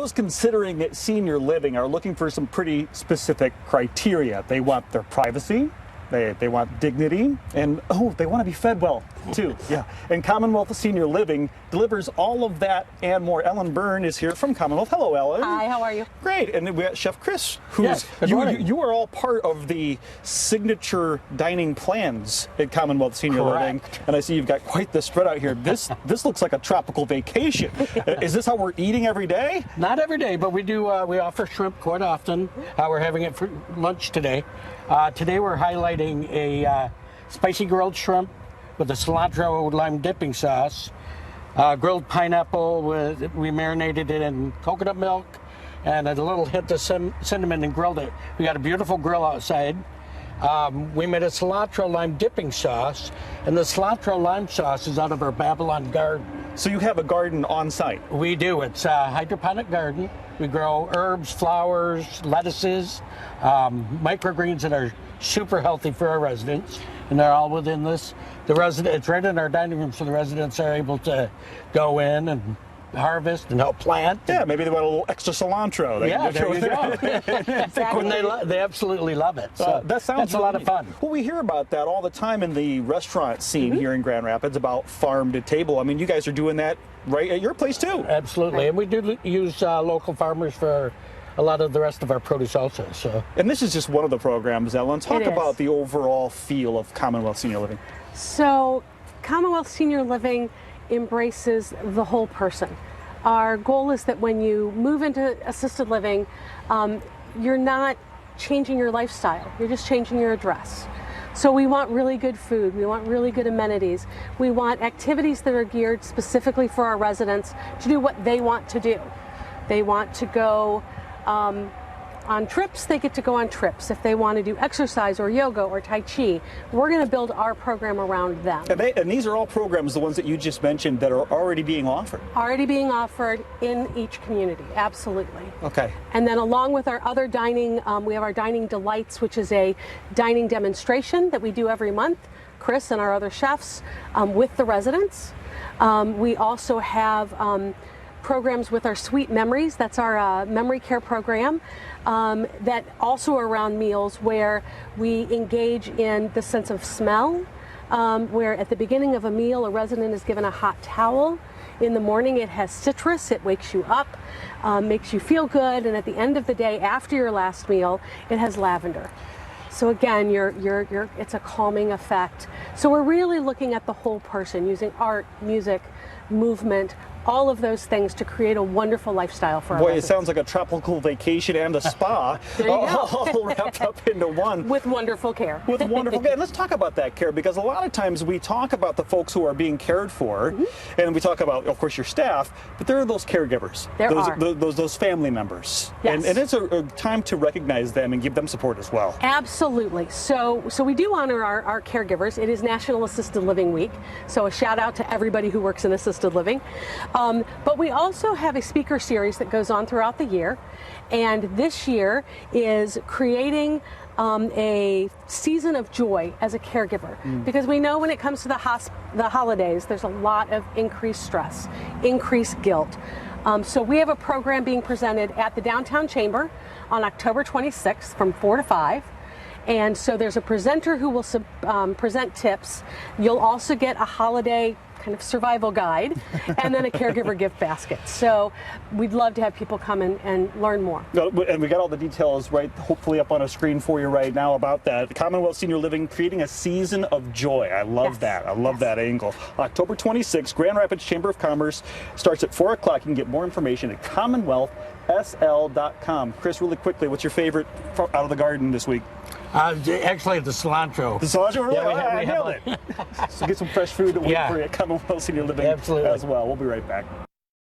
those considering senior living are looking for some pretty specific criteria. They want their privacy, they want dignity, and they want to be fed well too. Yeah. And Commonwealth Senior Living delivers all of that and more. Ellen Byrne is here from Commonwealth. Hello, Ellen. Hi, how are you? Great. And then we got Chef Chris, who's you are all part of the signature dining plans at Commonwealth Senior Living. And I see you've got quite the spread out here. This looks like a tropical vacation. Is this how we're eating every day? Not every day, but we do. We offer shrimp quite often. We're having it for lunch today. Today we're highlighting a spicy grilled shrimp with a cilantro lime dipping sauce, grilled pineapple we marinated it in coconut milk and a little hint of cinnamon and grilled it. We got a beautiful grill outside. We made a cilantro lime dipping sauce, and the cilantro lime sauce is out of our Babylon garden. So you have a garden on site? We do. It's a hydroponic garden. We grow herbs, flowers, lettuces, microgreens that are super healthy for our residents, and they're all within this. It's right in our dining room, so the residents are able to go in and harvest and help plant. Yeah, maybe they want a little extra cilantro. There you go. They absolutely love it. So that's a lot of fun. Well, we hear about that all the time in the restaurant scene here in Grand Rapids about farm to table. I mean, you guys are doing that right at your place too. Absolutely, and we do use local farmers for a lot of the rest of our produce also. So. And this is just one of the programs, Ellen. Talk about the overall feel of Commonwealth Senior Living. So, Commonwealth Senior Living embraces the whole person. Our goal is that when you move into assisted living, you're not changing your lifestyle, you're just changing your address. So we want really good food, we want really good amenities, we want activities that are geared specifically for our residents to do what they want to do. They want to go on trips, they get to go on trips. If they want to do exercise or yoga or Tai Chi, we're going to build our program around them. And these are all programs, the ones that you just mentioned, that are already being offered? Already being offered in each community, absolutely. Okay. And then along with our other dining, we have our Dining Delights, which is a dining demonstration that we do every month, Chris and our other chefs, with the residents. We also have programs with our Sweet Memories. That's our memory care program that also around meals where we engage in the sense of smell, where at the beginning of a meal a resident is given a hot towel. In the morning it has citrus, it wakes you up, makes you feel good, and at the end of the day after your last meal it has lavender. So again, it's a calming effect. So we're really looking at the whole person using art, music, movement, all of those things to create a wonderful lifestyle for our residents. It sounds like a tropical vacation and a spa all wrapped up into one. With wonderful care. With wonderful care. And let's talk about that care, because a lot of times we talk about the folks who are being cared for, and we talk about, of course, your staff, but there are those caregivers. Those family members. Yes. And it's a time to recognize them and give them support as well. Absolutely. So we do honor our caregivers. It is National Assisted Living Week, so a shout out to everybody who works in assisted living. But we also have a speaker series that goes on throughout the year, and this year is creating a season of joy as a caregiver, because we know when it comes to the holidays, there's a lot of increased stress, increased guilt. So we have a program being presented at the Downtown Chamber on October 26th from 4 to 5. And so there's a presenter who will present tips. You'll also get a holiday kind of survival guide and then a caregiver gift basket. So we'd love to have people come and learn more. And we got all the details right, hopefully up on a screen for you right now about that. The Commonwealth Senior Living creating a season of joy. I love that. I love that angle. October 26th, Grand Rapids Chamber of Commerce starts at 4 o'clock. You can get more information at commonwealthsl.com. Chris, really quickly, what's your favorite out of the garden this week? Actually, the cilantro. The cilantro? Really? Yeah, I nailed it. So get some fresh food to wait for you at Commonwealth Senior Living as well. We'll be right back.